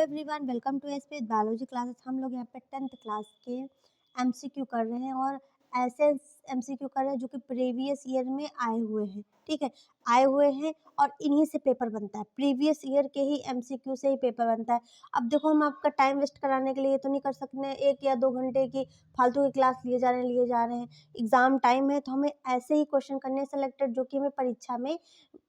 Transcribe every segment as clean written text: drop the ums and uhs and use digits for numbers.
Hello everyone, welcome to SPS biology classes. हम लोग यहाँ पे 10th क्लास के एमसीक्यू कर रहे हैं और ऐसे एमसीक्यू कर रहे हैं जो कि प्रीवियस ईयर में आए हुए हैं। ठीक है, आए हुए हैं और इन्हीं से पेपर बनता है। प्रीवियस ईयर के ही एमसीक्यू से ही पेपर बनता है। अब देखो, हम आपका टाइम वेस्ट कराने के लिए तो नहीं कर सकते 1 या 2 घंटे की फालतू की क्लास लिए जा रहे हैं। एग्जाम टाइम है तो हमें ऐसे ही क्वेश्चन करने सेलेक्टेड जो कि हमें परीक्षा में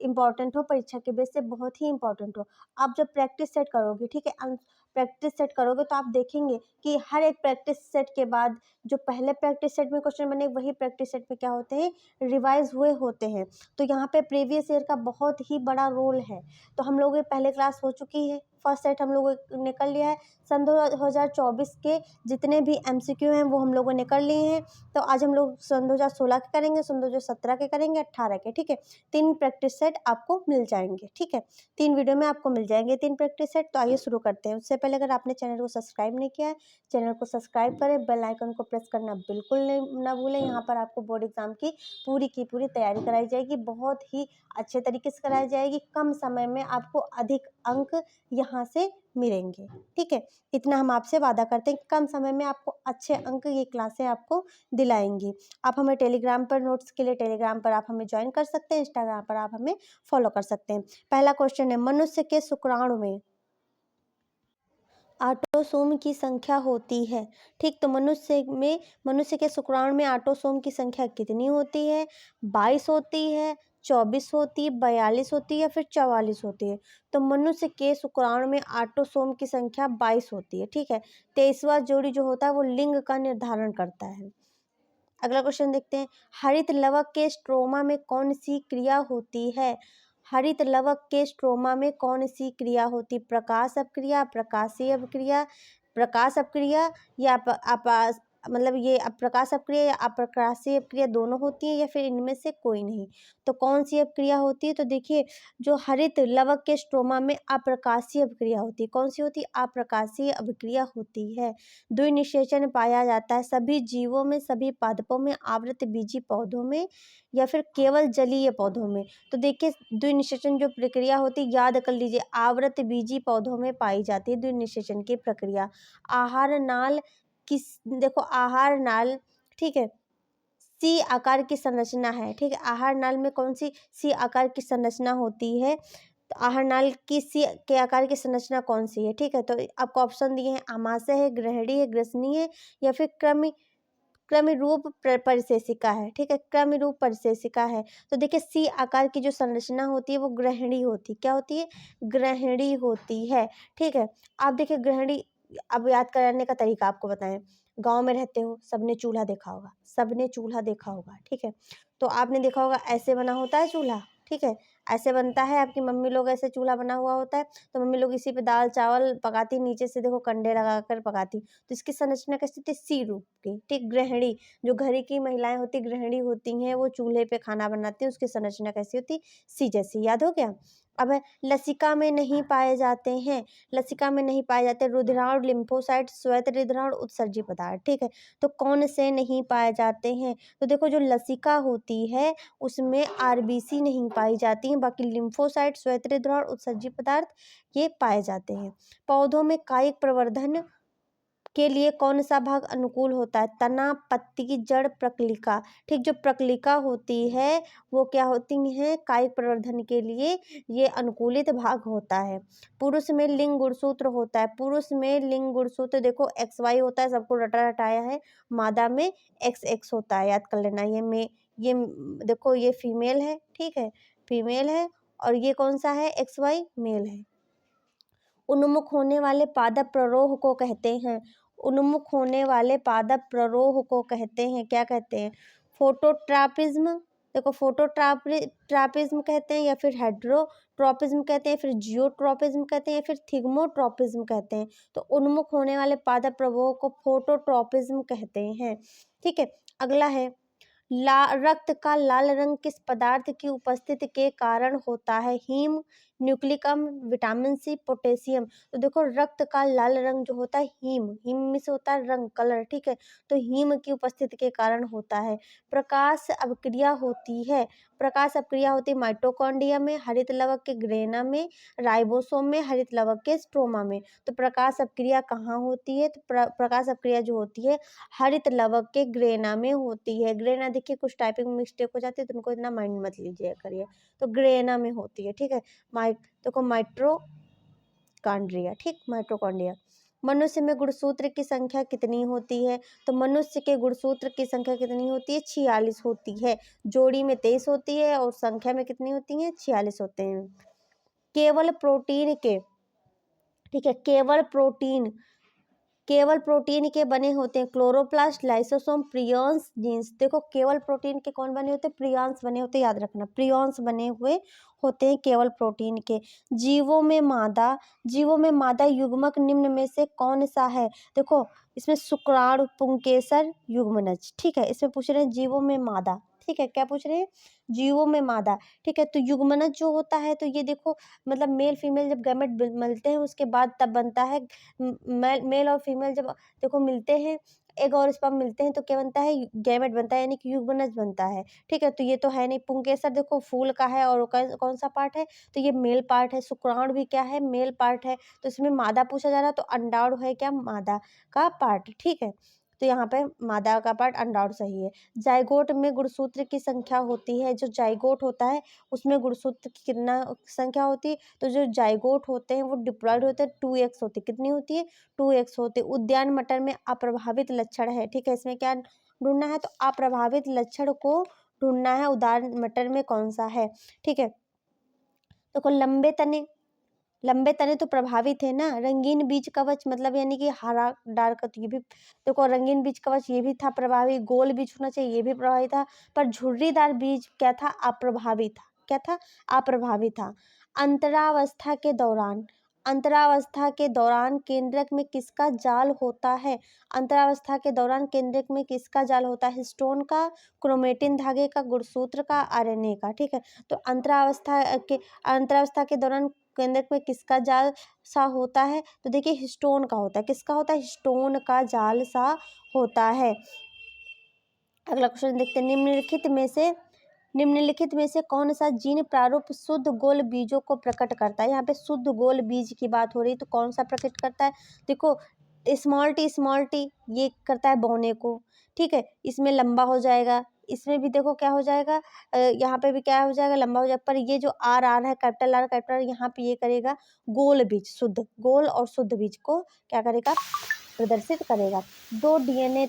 इंपॉर्टेंट हो, परीक्षा के बेस से बहुत ही इंपॉर्टेंट हो। आप जब प्रैक्टिस सेट करोगे, ठीक है, प्रैक्टिस सेट करोगे तो आप देखेंगे कि हर एक प्रैक्टिस सेट के बाद जो पहले प्रैक्टिस सेट में क्वेश्चन बने वही प्रैक्टिस सेट में क्या होते हैं, रिवाइज हुए होते हैं। तो यहाँ पे प्रीवियस ईयर का बहुत ही बड़ा रोल है। तो हम लोगों की पहले क्लास हो चुकी है, फर्स्ट सेट हम लोगों ने कर लिया है। सन 2024 के जितने भी एमसीक्यू हैं वो हम लोगों ने कर लिए हैं। तो आज हम लोग सन 2016 के करेंगे, सन 2017 के करेंगे, 18 के। ठीक है, 3 प्रैक्टिस सेट आपको मिल जाएंगे। ठीक है, 3 वीडियो में आपको मिल जाएंगे 3 प्रैक्टिस सेट। तो आइए शुरू करते हैं। उससे पहले अगर आपने चैनल को सब्सक्राइब नहीं किया है, चैनल को सब्सक्राइब करें, बेल आइकन को प्रेस करना बिल्कुल ना भूलें। यहाँ पर आपको बोर्ड एग्जाम की पूरी तैयारी कराई जाएगी, बहुत ही अच्छे तरीके से कराई जाएगी। कम समय में आपको अधिक अंक यहाँ से मिलेंगे। ठीक है, इतना हम आपसे वादा करते हैं कि कम समय में आपको अच्छे अंक ये क्लासें आपको दिलाएंगी। आप हमें टेलीग्राम पर नोट्स के लिए टेलीग्राम पर आप हमें ज्वाइन कर सकते हैं, इंस्टाग्राम पर आप हमें फॉलो कर सकते हैं। पहला क्वेश्चन है, मनुष्य के शुक्राणु में ऑटोसोम की संख्या होती है। ठीक, तो मनुष्य के शुक्राणु में ऑटोसोम की संख्या कितनी होती है? 22 होती है, 24 होती है, 42 होती है या फिर 44 होती है? तो मनुष्य के शुक्राणु में ऑटोसोम की संख्या 22 होती है। ठीक है, 23वां जोड़ी जो होता है वो लिंग का निर्धारण करता है। अगला क्वेश्चन देखते हैं, हरित लवक के स्ट्रोमा में कौन सी क्रिया होती है? हरित लवक के स्ट्रोमा में कौन सी क्रिया होती? प्रकाश अपक्रिया, प्रकाशीय अपक्रिया, प्रकाश अपक्रिया या मतलब ये प्रकाश अपक्रिया या अप्रकाशीय अपक्रिया दोनों होती है या फिर इनमें से कोई नहीं? तो कौन सी अपक्रिया होती है? तो देखिए, जो हरित लवक के स्ट्रोमा में अप्रकाशीय अपक्रिया होती है। कौन सी होती है? अप्रकाशीय अपक्रिया होती है। द्विनिषेचन पाया जाता है सभी जीवों में, सभी पादपों में, आवृतबीजी पौधों में या फिर केवल जलीय पौधों में? तो देखिए, द्विनिषेचन जो प्रक्रिया होती है, याद कर लीजिए, आवृतबीजी पौधों में पाई जाती है द्विनिषेचन की प्रक्रिया। आहार नाल देखो, आहार नाल, ठीक है, सी आकार की संरचना है। ठीक है, आहार नाल में कौन सी सी आकार की संरचना होती है? तो आहार नाल की सी के आकार की संरचना कौन सी है? ठीक है, तो आपको ऑप्शन दिए हैं, आमाशय है, ग्रहणी है, ग्रसनी है या फिर क्रमिरूप परिशेषिका है। ठीक है, क्रमिरूप परिशेषिका है। तो देखिए, सी आकार की जो संरचना होती है वो ग्रहणी होती है। क्या होती है? ग्रहणी होती है। ठीक है, आप देखिए ग्रहणी, अब याद करने का तरीका आपको बताएं। गांव में रहते हो, सबने चूल्हा देखा होगा, सबने चूल्हा देखा होगा। ठीक है, तो आपने देखा होगा ऐसे बना होता है चूल्हा। ठीक है, ऐसे बनता है, आपकी मम्मी लोग ऐसे चूल्हा बना हुआ होता है, तो मम्मी लोग इसी पे दाल चावल पकाती, नीचे से देखो कंडे लगाकर पकाती। तो इसकी संरचना कैसी थी? सी रूप की। ठीक, गृहिणी, जो घर की महिलाएं होती, गृहिणी होती हैं, वो चूल्हे पे खाना बनाती हैं, उसकी संरचना कैसी होती? सी जैसी। याद हो गया? अब लसिका में नहीं पाए जाते हैं, लसिका में नहीं पाए जाते रुधिराणु, लिम्फोसाइट, श्वेत रुधिराणु, उत्सर्जी पदार्थ। ठीक है, तो कौन से नहीं पाए जाते हैं? तो देखो, जो लसिका होती है उसमें आरबीसी नहीं पाई जाती हैं, बाकी लिम्फोसाइट, श्वेत रुधिराणु, उत्सर्जी पदार्थ ये पाए जाते हैं। पौधों में कायिक प्रवर्धन के लिए कौन सा भाग अनुकूल होता है? तना, पत्ती, जड़, प्रकलिका। ठीक, जो प्रकलिका होती है वो क्या होती है? कायिक प्रवर्धन के लिए ये अनुकूलित भाग होता है। पुरुष में लिंग गुणसूत्र होता है, पुरुष में लिंग गुणसूत्र देखो XY होता है, सबको रटा रटाया है। मादा में XX होता है, याद कर लेना। ये देखो, ये फीमेल है। ठीक है, फीमेल है, और ये कौन सा है? XY, मेल है। उन्मुख होने वाले पादप प्ररोह को कहते हैं, उन्मुख होने वाले पादप प्ररोह को कहते हैं, क्या कहते हैं? फोटोट्रापिज्म, देखो फोटोट्रापिज्म कहते हैं या फिर हेड्रोट्रोपिज्म कहते हैं, फिर जियोट्रोपिज्म कहते हैं या फिर थिग्मोट्रोपिज्म कहते हैं। तो उन्मुख होने वाले पादप प्ररोह को फोटोट्रोपिज्म कहते हैं। ठीक है, अगला है, रक्त का लाल रंग किस पदार्थ की उपस्थिति के कारण होता है? हीम, न्यूक्लिक अम्ल, विटामिन सी, पोटेशियम। तो देखो रक्त का लाल रंग जो होता है हीम, हीम में से होता है रंग, कलर, ठीक है। तो हीम की उपस्थिति के कारण होता है। प्रकाश अवक्रिया होती है, प्रकाश अवक्रिया होती है माइटोकॉन्ड्रिया में, हरित लवक के ग्रेना में, राइबोसोम में, हरित लवक के स्ट्रोमा में। तो प्रकाश अवक्रिया कहाँ होती है? तो प्रकाश अवक्रिया जो होती है हरित लवक के ग्रेना में होती है। ग्रेना देखिए कुछ टाइपिंग मिस्टेक हो जाती है तो उनको इतना माइंड मत लीजिए करिए। तो ग्रेना में होती है, ठीक है। देखो माइट्रोकॉन्ड्रिया, ठीक, माइट्रोकॉन्ड्रिया। मनुष्य में गुणसूत्र की संख्या कितनी होती है? तो मनुष्य के गुणसूत्र की संख्या कितनी होती है? 46 होती है। जोड़ी में 23 होती है और संख्या में कितनी होती है? 46 होते हैं। केवल प्रोटीन के, ठीक है, केवल प्रोटीन के बने होते हैं क्लोरोप्लास्ट, लाइसोसोम, प्रियॉन्स, जीन्स। देखो केवल प्रोटीन के कौन बने होते हैं? प्रियॉन्स बने होते हैं, याद रखना, प्रियॉन्स बने हुए होते हैं केवल प्रोटीन के। जीवों में मादा युग्मक निम्न में से कौन सा है? देखो इसमें शुक्राणु, पुंकेसर, युग्मनज, ठीक है। इसमें पूछ रहे हैं जीवों में मादा, ठीक है। क्या पूछ रहे हैं? जीवों में मादा, ठीक है। तो युग्मनज जो होता है तो ये देखो मतलब मेल फीमेल जब गैमेट मिलते हैं उसके बाद तब बनता है। मेल और फीमेल जब देखो मिलते हैं, एग और स्पर्म मिलते हैं तो क्या बनता है? गैमेट बनता है, यानी कि युग्मनज बनता है, ठीक है। तो ये तो है नहीं। पुंकेसर देखो फूल का है और कौन सा पार्ट है? तो ये मेल पार्ट है। शुक्राणु भी क्या है? मेल पार्ट है। तो इसमें मादा पूछा जा रहा है तो अंडाणु है क्या? मादा का पार्ट, ठीक है। तो यहाँ पे मादा का पार्ट अंडाणु सही है। जाइगोट में गुणसूत्र की संख्या होती है, जो जाइगोट होता है उसमें गुणसूत्र की कितना संख्या होती है? तो जो जाइगोट होते हैं वो डिप्लॉयड होते हैं, 2x होती है। कितनी होती है? 2x होते। उद्यान मटर में अप्रभावित लक्षण है, ठीक है। इसमें क्या ढूंढना है? तो अप्रभावित लक्षण को ढूंढना है, उद्यान मटर में कौन सा है, ठीक है। देखो लंबे तने तो प्रभावित है ना। रंगीन बीज कवच मतलब यानी कि हरा डार्क, तो ये भी देखो रंगीन बीज कवच ये भी था प्रभावी। गोल बीज होना चाहिए, ये भी प्रभावी था। पर झुर्रीदार बीज क्या था? अप्रभावी था। क्या था? अप्रभावी था। अंतरावस्था के दौरान अंतरावस्था के दौरान केंद्रक में किसका जाल होता है? अंतरावस्था के दौरान केंद्रक में किसका जाल होता है? हिस्टोन का, क्रोमेटिन धागे का, गुणसूत्र का, आरएनए का, ठीक है। तो अंतरावस्था के दौरान केंद्रक में किसका जाल सा होता है? तो देखिए हिस्टोन का होता है। किसका होता है? हिस्टोन का जाल सा होता है। अगला क्वेश्चन देखते हैं। निम्नलिखित में से कौन सा जीन प्रारूप शुद्ध गोल बीजों को प्रकट करता है? यहाँ पे शुद्ध गोल बीज की बात हो रही है तो कौन सा प्रकट करता है? देखो स्मॉल टी ये करता है बोने को, ठीक है। इसमें लंबा हो जाएगा, इसमें भी देखो क्या हो जाएगा, यहाँ पे भी क्या हो जाएगा? लंबा हो जाएगा। पर ये जो आर आर है, कैपिटल आर कैपिटल आर, यहाँ पे ये करेगा गोल बीज, शुद्ध गोल और शुद्ध बीज को क्या करेगा? प्रदर्शित करेगा। दो डीएनए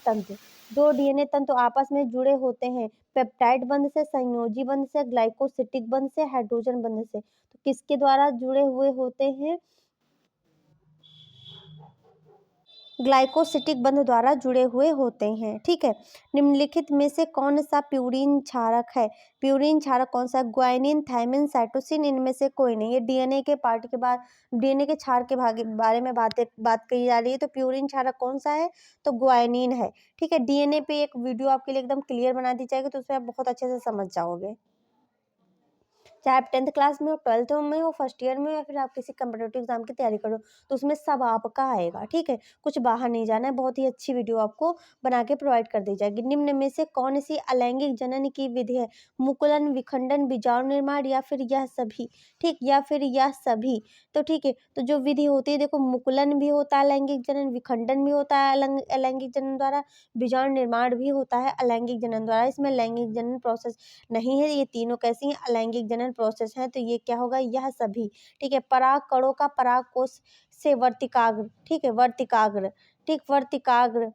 तंतु आपस में जुड़े होते हैं पेप्टाइड बंध से, संयोजी बंध से, ग्लाइकोसिटिक बंध से, हाइड्रोजन बंध से। तो किसके द्वारा जुड़े हुए होते हैं? ग्लाइकोसिटिक बंध द्वारा जुड़े हुए होते हैं, ठीक है। निम्नलिखित में से कौन सा प्यूरिन क्षारक है? प्यूरिन क्षारक कौन सा? ग्वाइनिन, थायमिन, साइटोसिन, इनमें से कोई नहीं। ये डीएनए के पार्ट के बाद डीएनए के क्षार के बारे में बात कही जा रही है। तो प्यूरिन क्षारक कौन सा है? तो ग्वाइनिन है, ठीक है। डीएनए पे एक वीडियो आपके लिए एकदम क्लियर बना दी जाएगी तो उसमें आप बहुत अच्छे से समझ जाओगे। चाहे आप 10th क्लास में हो, 12th में हो, फर्स्ट ईयर में हो, या फिर आप किसी कम्पिटेटिव एग्जाम की तैयारी करो तो उसमें सब आपका आएगा, ठीक है। कुछ बाहर नहीं जाना है, बहुत ही अच्छी वीडियो आपको बना के प्रोवाइड कर दी जाएगी। निम्न में से कौन सी अलैंगिक जनन की विधि है? मुकुलन, विखंडन, बीजाणु निर्माण, या फिर यह सभी, ठीक, या फिर यह सभी। तो ठीक है, तो जो विधि होती है देखो मुकुलन भी होता है अलैंगिक जनन, विखंडन भी होता है अलैंगिक जनन द्वारा, बीजाणु निर्माण भी होता है अलैंगिक जनन द्वारा। इसमें लैंगिक जनन प्रोसेस नहीं है। ये तीनों कैसी हैं? अलैंगिक जनन प्रोसेस है। तो ये क्या होगा? यह सभी, ठीक है। पराग कणों का पराग कोश से वर्तिकाग्र, ठीक है, वर्तिकाग्र, ठीक, वर्तिकाग्र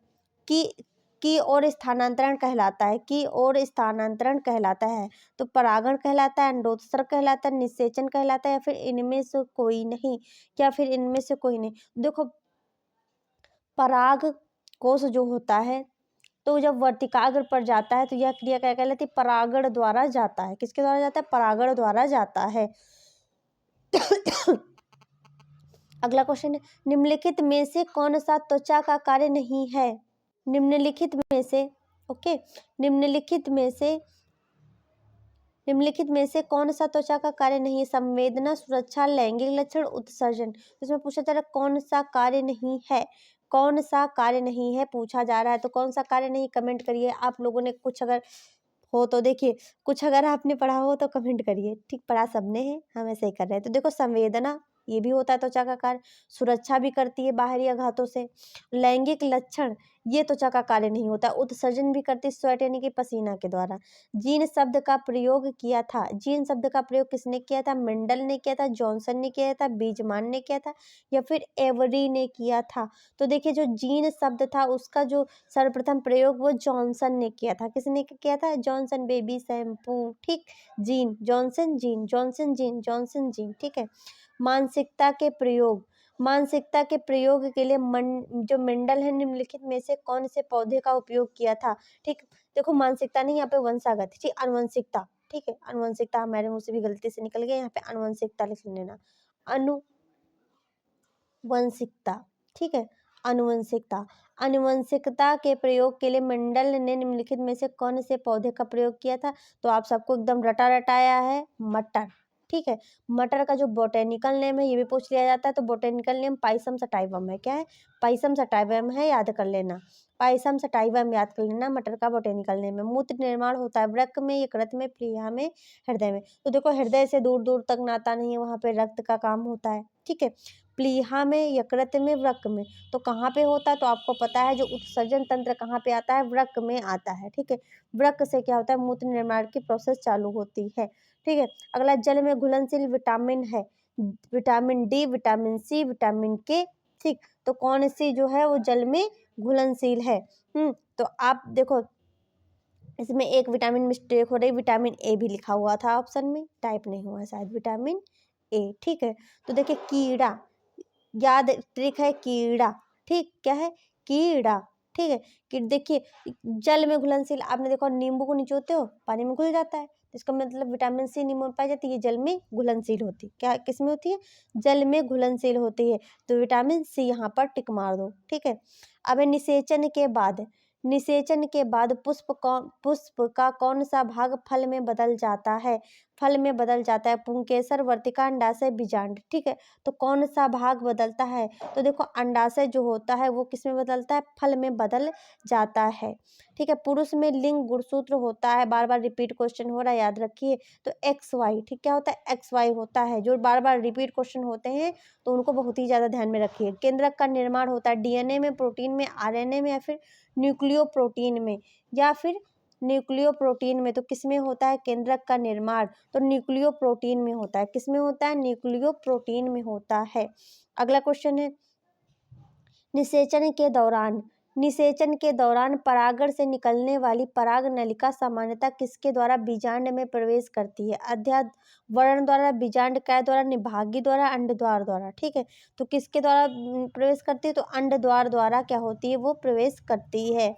की ओर स्थानांतरण कहलाता है, की ओर स्थानांतरण कहलाता है। तो परागण कहलाता है, अंडोत्सर्ग कहलाता है, निषेचन कहलाता है, या फिर इनमें से कोई नहीं, या फिर इनमें से कोई नहीं। देखो पराग कोश जो होता है तो जब वर्तिकाग्र पर जाता है तो यह क्रिया क्या कहलाती है? परागण द्वारा जाता है। किसके द्वारा जाता है? परागण द्वारा जाता है। अगला क्वेश्चन है, निम्नलिखित में से कौन सा त्वचा का कार्य नहीं है? निम्नलिखित में से, ओके, निम्नलिखित में से निम्नलिखित में से कौन सा त्वचा का कार्य नहीं है? संवेदना, सुरक्षा, लैंगिक लक्षण, उत्सर्जन। इसमें पूछा जा रहा है कौन सा कार्य नहीं है, कौन सा कार्य नहीं है पूछा जा रहा है। तो कौन सा कार्य नहीं, कमेंट करिए। आप लोगों ने कुछ अगर हो तो देखिए, कुछ अगर आपने पढ़ा हो तो कमेंट करिए। ठीक, पढ़ा सबने है, हम ऐसे ही कर रहे हैं। तो देखो संवेदना ये भी होता है त्वचा का कार्य, सुरक्षा भी करती है बाहरी आघातों से। लैंगिक लक्षण ये त्वचा का कार्य नहीं होता। उत्सर्जन भी करती है, स्वेट यानी कि पसीना के द्वारा। जीन शब्द का प्रयोग किया था, जीन शब्द का प्रयोग किसने किया था? मेंडल ने किया था, जॉनसन ने किया था, बीजमान ने किया था या फिर एवरी ने किया था? तो देखिए जो जीन शब्द था उसका जो सर्वप्रथम प्रयोग वो जॉनसन ने किया था। किसने किया था? Johnson baby shampoo. ठीक, Gene Johnson, Gene Johnson, Gene Johnson, Gene. ठीक है। मानसिकता के प्रयोग, मानसिकता के प्रयोग के लिए जो मेंडल है निम्नलिखित में से कौन से पौधे का उपयोग किया था? ठीक, देखो मानसिकता नहीं, यहाँ पे वंशागत, ठीक, अनुवंशिकता। ठीक है, अनुवंशिकता हमारे मुंह से भी गलती से निकल गया, यहाँ पे अनुवंशिकता लिख लेना। अनुवंशिकता, ठीक है, अनुवंशिकता। अनुवंशिकता के प्रयोग के लिए मंडल ने निम्नलिखित में से कौन से पौधे का प्रयोग किया था? तो आप सबको एकदम रटा रटाया है, मटर। ठीक है, मटर का जो बोटेनिकल नेम है ये भी पूछ लिया जाता है। तो बोटेनिकल नेम पाइसम सटाइवम है। क्या है? पाइसम सटाइवम है, याद कर लेना। पाइसम सटाइवम याद कर लेना, मटर का बोटेनिकल नेम है। मूत्र निर्माण होता है वृक्क में, यकृत में, प्लीहा में, हृदय में। तो देखो हृदय से दूर दूर तक नाता नहीं है, वहाँ पे रक्त का काम होता है। ठीक है, प्लीहा में, यकृत में, वृक्क में। तो कहाँ पे होता है? तो आपको पता है जो उत्सर्जन तंत्र कहाँ पे आता है? वृक्क में आता है। ठीक है, वृक्क से क्या होता है? मूत्र निर्माण की प्रोसेस चालू होती है। ठीक है, अगला जल में घुलनशील विटामिन है, vitamin D, vitamin C, vitamin K. ठीक, तो कौन सी जो है वो जल में घुलनशील है? तो आप देखो इसमें एक विटामिन मिस्टेक हो रही, विटामिन ए भी लिखा हुआ था ऑप्शन में, टाइप नहीं हुआ शायद, विटामिन ए। ठीक है, तो देखिए कीड़ा, याद ट्रिक है कीड़ा। ठीक, क्या है? कीड़ा। ठीक है, कि देखिए जल में घुलनशील, आपने देखो नींबू को निचोते हो पानी में घुल जाता है, इसका मतलब विटामिन सी नींबू में पाई जाती है, ये जल में घुलनशील होती है। क्या किस में होती है? जल में घुलनशील होती है। तो विटामिन सी यहाँ पर टिक मार दो। ठीक है, अब निषेचन के बाद, निषेचन के बाद पुष्प का कौन सा भाग फल में बदल जाता है? फल में बदल जाता है पुंकेसर, वर्तिका, अंडाशय, बीजांड। ठीक है, तो कौन सा भाग बदलता है? तो देखो अंडाशय जो होता है वो किस में बदलता है? फल में बदल जाता है। ठीक है, पुरुष में लिंग गुणसूत्र होता है, बार बार रिपीट क्वेश्चन हो रहा है, याद रखिए। तो एक्स वाई, ठीक, क्या होता है? एक्स वाई होता है, जो बार बार रिपीट क्वेश्चन होते हैं तो उनको बहुत ही ज़्यादा ध्यान में रखिए। केंद्रक का निर्माण होता है डीएनए में, प्रोटीन में, आरएनए में या फिर न्यूक्लियो प्रोटीन में, या फिर न्यूक्लियो प्रोटीन में। तो किस में होता है केंद्रक का निर्माण? तो न्यूक्लियो प्रोटीन में होता है। किस में होता है? न्यूक्लियो प्रोटीन में होता है। अगला क्वेश्चन है, निषेचन के दौरान, निषेचन के दौरान परागण से निकलने वाली पराग नलिका सामान्यतः किसके द्वारा बीजांड में प्रवेश करती है? अध्यावरण द्वारा, बीजांड काय द्वारा, निभागी द्वारा, अंड द्वार द्वारा। ठीक है, तो किसके द्वारा प्रवेश करती है? तो अंड द्वार द्वारा क्या होती है? वो प्रवेश करती है।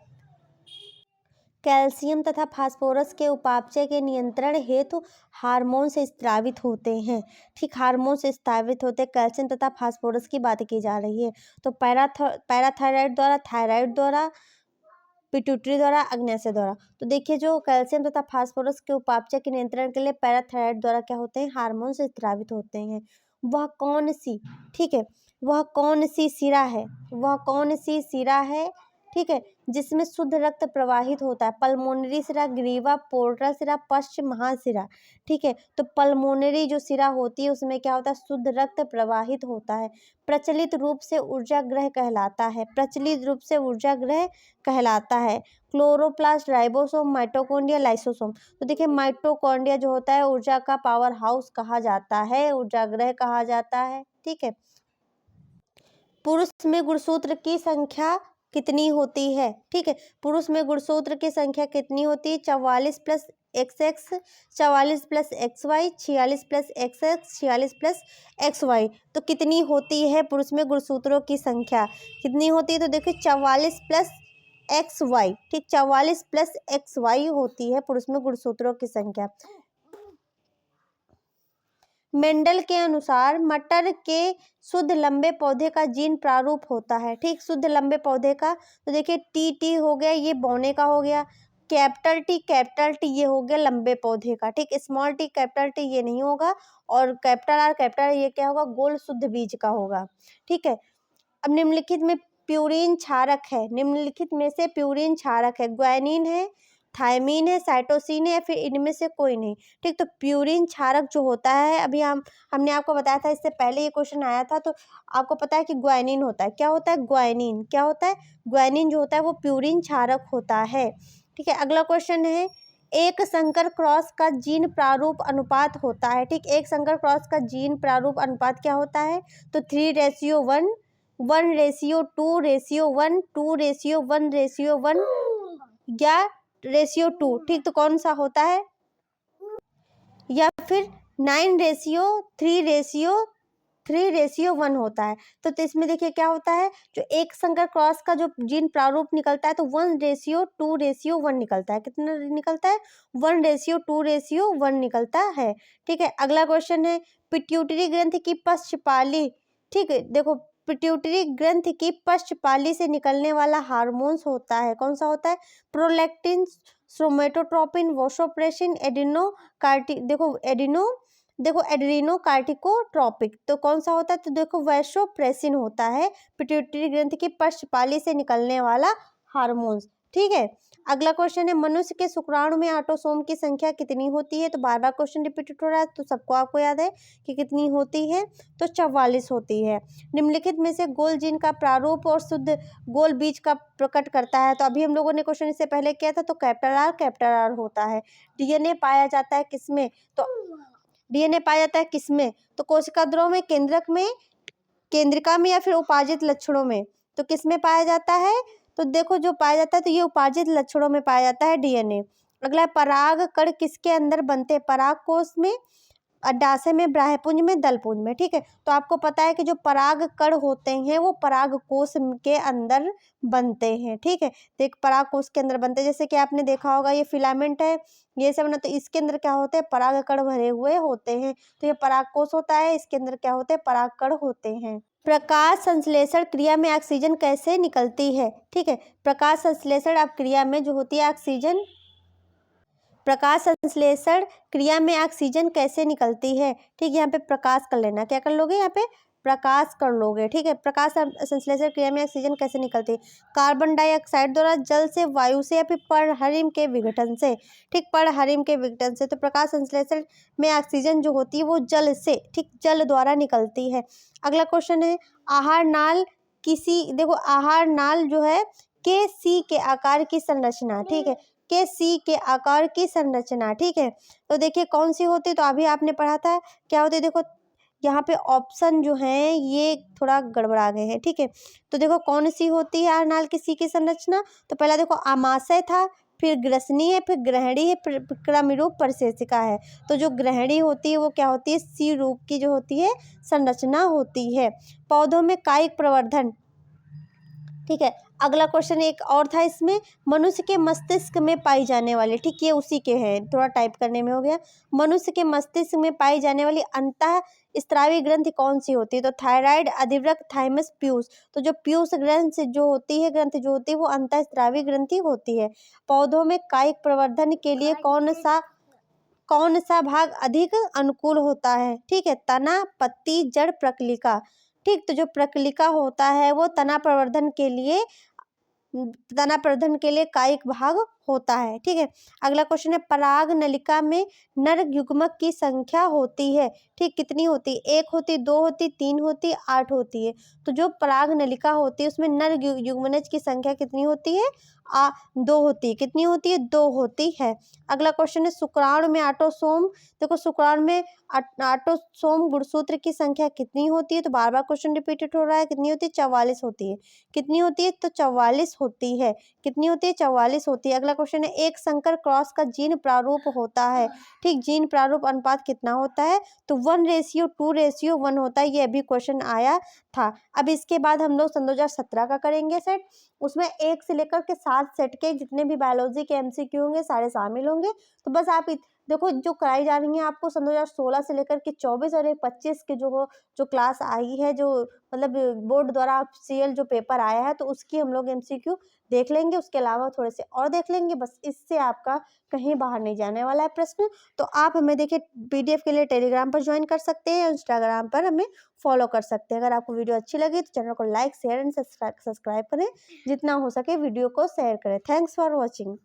कैल्शियम तथा फास्फोरस के उपापचय के नियंत्रण हेतु हार्मोन से स्रावित होते हैं। ठीक, हार्मोन से स्रावित होते कैल्शियम तथा फास्फोरस की बात की जा रही है। तो पैराथायराइड द्वारा, थायराइड द्वारा, पिट्यूटरी द्वारा, अग्न्याशय द्वारा। तो देखिए जो कैल्शियम तथा फास्फोरस के उपापचय के नियंत्रण के लिए पैराथायराइड द्वारा क्या होते हैं? हार्मोन से स्रावित होते हैं। वह कौन सी, ठीक है, वह कौन सी शिरा है? वह कौन सी शिरा है? ठीक है, जिसमें शुद्ध रक्त प्रवाहित होता है? पल्मोनरी शिरा, ग्रीवा, पोर्टल शिरा, पश्च महाशिरा। ठीक है, तो पल्मोनरी जो शिरा होती है उसमें क्या होता है? शुद्ध रक्त प्रवाहित होता है। प्रचलित रूप से ऊर्जा ग्रह कहलाता है, प्रचलित रूप से ऊर्जा ग्रह कहलाता है। Chloroplast, ribosome, mitochondria, lysosome. तो देखिए माइटोकॉन्ड्रिया जो होता है ऊर्जा का पावर हाउस कहा जाता है, ऊर्जा ग्रह कहा जाता है। ठीक है, पुरुष में गुणसूत्र की संख्या कितनी होती है? ठीक है, पुरुष में गुणसूत्र की संख्या कितनी होती है? 44 plus XX, 44 plus XY, 46 plus XX, 46 plus XY। तो कितनी होती है पुरुष में गुणसूत्रों की संख्या? कितनी होती है? तो देखिए 44 प्लस XY। ठीक, 44 प्लस XY होती है पुरुष में गुणसूत्रों की संख्या। मेंडल के अनुसार मटर के शुद्ध लंबे पौधे का जीन प्रारूप होता है। ठीक, शुद्ध लंबे पौधे का, तो देखिए TT हो गया, ये बौने का हो गया। कैपिटल टी ये हो गया लंबे पौधे का, ठीक। स्मॉल टी कैपिटल टी ये नहीं होगा, और कैपिटल आर ये क्या होगा, गोल शुद्ध बीज का होगा, ठीक है। अब निम्नलिखित में प्यूरिन क्षारक है, निम्नलिखित में से प्यूरिन क्षारक है, ग्वानिन है, थायमीन है, साइटोसिन है, या फिर इनमें से कोई नहीं, ठीक। तो प्यूरिन क्षारक जो होता है, अभी हमने आपको बताया था, इससे पहले ये क्वेश्चन आया था, तो आपको पता है कि ग्वानिन होता है। क्या होता है? ग्वानिन। क्या होता है? ग्वानिन जो होता है वो प्यूरिन क्षारक होता है, ठीक है। अगला क्वेश्चन है, एक संकर क्रॉस का जीन प्रारूप अनुपात होता है, ठीक। एक संकर क्रॉस का जीन प्रारूप अनुपात क्या होता है? तो 3:1, 1:2:1, 2:1:1, या रेशियो 2, ठीक। तो कौन सा होता है? या फिर 9:3:1 होता है। तो इसमें देखिए क्या होता है, जो एक संकर क्रॉस का जो जीन प्रारूप निकलता है तो 1:2:1 निकलता है। कितना निकलता है? 1:2:1 निकलता है, ठीक है। अगला क्वेश्चन है, पिट्यूटरी ग्रंथि की पक्षपाली, ठीक है। देखो, पिट्यूटरी ग्रंथि की पक्षपाली से निकलने वाला हार्मोन्स होता है, कौन सा होता है? Prolactin, somatotropin, vasopressin, adrenocorticotropic. तो कौन सा होता है? तो देखो, वैसोप्रेसिन होता है पिट्यूटरी ग्रंथि की पक्षपाली से निकलने वाला हार्मोन्स, ठीक है। अगला क्वेश्चन है, मनुष्य के शुक्राणु में ऑटोसोम की संख्या कितनी होती है? तो बार बार क्वेश्चन रिपीटेड हो रहा है, तो सबको आपको याद है कि कितनी होती है? तो 44 होती है। निम्नलिखित में से गोल जीन का प्रारूप और शुद्ध गोल बीज का प्रकट करता है। तो अभी हम लोगों ने क्वेश्चन इससे पहले किया था, तो कैपिटल आर होता है। डीएनए पाया जाता है किसमें? तो डीएनए पाया जाता है किसमें? तो कोशिका द्रव में, केंद्रक में, केंद्रिका में, या फिर उपार्जित लक्षणों में? तो किस में पाया जाता है? तो देखो, जो पाया जाता है तो ये उपार्जित लक्षणों में पाया जाता है डीएनए। अगला, पराग कण किसके अंदर बनते हैं? पराग कोश में, अंडाशय में, बाह्यपुंज में, दलपुंज में, ठीक है। तो आपको पता है कि जो पराग कण होते हैं वो पराग कोश के अंदर बनते हैं, ठीक है। तो एक पराग कोश के अंदर बनते हैं, जैसे कि आपने देखा होगा ये फिलामेंट है, ये सब ना, तो इसके अंदर क्या होते हैं? पराग कण भरे हुए होते हैं, तो ये पराग कोश होता है, इसके अंदर क्या होते हैं? पराग कण होते हैं। प्रकाश संश्लेषण क्रिया में ऑक्सीजन कैसे निकलती है? ठीक है, प्रकाश संश्लेषण अब क्रिया में जो होती है ऑक्सीजन, प्रकाश संश्लेषण क्रिया में ऑक्सीजन कैसे निकलती है? ठीक, यहाँ पे प्रकाश कर लेना, क्या कर लोगे? यहाँ पे प्रकाश कर लोगे, ठीक है। प्रकाश संश्लेषण क्रिया में ऑक्सीजन कैसे निकलती है? कार्बन डाइऑक्साइड द्वारा, जल से, वायु से, या फिर पर्णहरिम के विघटन से, ठीक, पर्णहरिम के विघटन से। तो प्रकाश संश्लेषण में ऑक्सीजन जो होती है वो जल से, ठीक, जल द्वारा निकलती है। अगला क्वेश्चन है, आहार नाल देखो, आहार नाल जो है के सी के आकार की संरचना, ठीक है, के सी के आकार की संरचना, ठीक है। तो देखिए कौन सी होती है? तो अभी आपने पढ़ा था क्या होती है, देखो यहाँ पे ऑप्शन जो है ये थोड़ा गड़बड़ा गए हैं, ठीक है। तो देखो कौन सी होती है आरनाल की सी की संरचना? तो पहला देखो आमाशय था, फिर ग्रसनी है, फिर ग्रहणी है, फिर क्रमरूप परिशेषिका है। तो जो ग्रहणी होती है वो क्या होती है? सी रूप की जो होती है संरचना होती है। पौधों में कायिक प्रवर्धन, ठीक है। अगला क्वेश्चन एक और था इसमें, मनुष्य के मस्तिष्क में पाई जाने वाली, ठीक, ये उसी के हैं, थोड़ा टाइप करने में हो गया। मनुष्य के मस्तिष्क में पाई जाने वाली अंतः स्त्रावी ग्रंथि कौन सी होती है? तो थायराइड, अधिवृक्क, थाइमस, पीयूष। तो जो पीयूष ग्रंथि जो होती है, ग्रंथि जो होती है वो अंतः स्त्रावी ग्रंथि होती है। पौधों में कायिक प्रवर्धन के लिए कौन सा भाग अधिक अनुकूल होता है? ठीक है, तना, पत्ती, जड़, प्रकलिका, ठीक। तो जो प्रकलिका होता है वो तना प्रवर्धन के लिए कायिक भाग होता है, ठीक है। अगला क्वेश्चन है, पराग नलिका में नर युग्मक की संख्या होती है, ठीक, कितनी होती है? 1 होती, 2 होती, 3 होती, 8 होती है। तो जो पराग नलिका होती है उसमें नर युग्मनज की संख्या कितनी होती है? 2 होती है। कितनी होती है? 2 होती है। अगला क्वेश्चन है, शुक्राणु में ऑटोसोम, देखो शुक्राणु में ऑटोसोम गुणसूत्र की संख्या कितनी होती है? तो बार बार क्वेश्चन रिपीटेड हो रहा है, कितनी होती है? 44 होती है। कितनी होती है? तो 44 होती है। कितनी होती है? 44 होती है। अगला क्वेश्चन है, एक संकर क्रॉस का जीन प्रारूप होता है, ठीक, जीन प्रारूप अनुपात कितना होता है? तो 1:2:1 होता है। ये अभी क्वेश्चन आया था। अब इसके बाद हम लोग सन 2017 का करेंगे सेट, उसमें 1 से लेकर के 7 सेट के जितने भी बायोलॉजी के एमसीक्यू होंगे सारे शामिल होंगे। तो बस आप देखो जो कराई जा रही हैं आपको सन 2016 से लेकर के 24 और 25 के जो क्लास आई है, जो मतलब बोर्ड द्वारा ऑफिशियल जो पेपर आया है, तो उसकी हम लोग MCQ देख लेंगे। उसके अलावा थोड़े से और देख लेंगे, बस इससे आपका कहीं बाहर नहीं जाने वाला है प्रश्न। तो आप हमें देखिए PDF के लिए टेलीग्राम पर ज्वाइन कर सकते हैं, इंस्टाग्राम पर हमें फॉलो कर सकते हैं। अगर आपको वीडियो अच्छी लगी तो चैनल को लाइक, शेयर एंड सब्सक्राइब करें। जितना हो सके वीडियो को शेयर करें। Thanks for watching.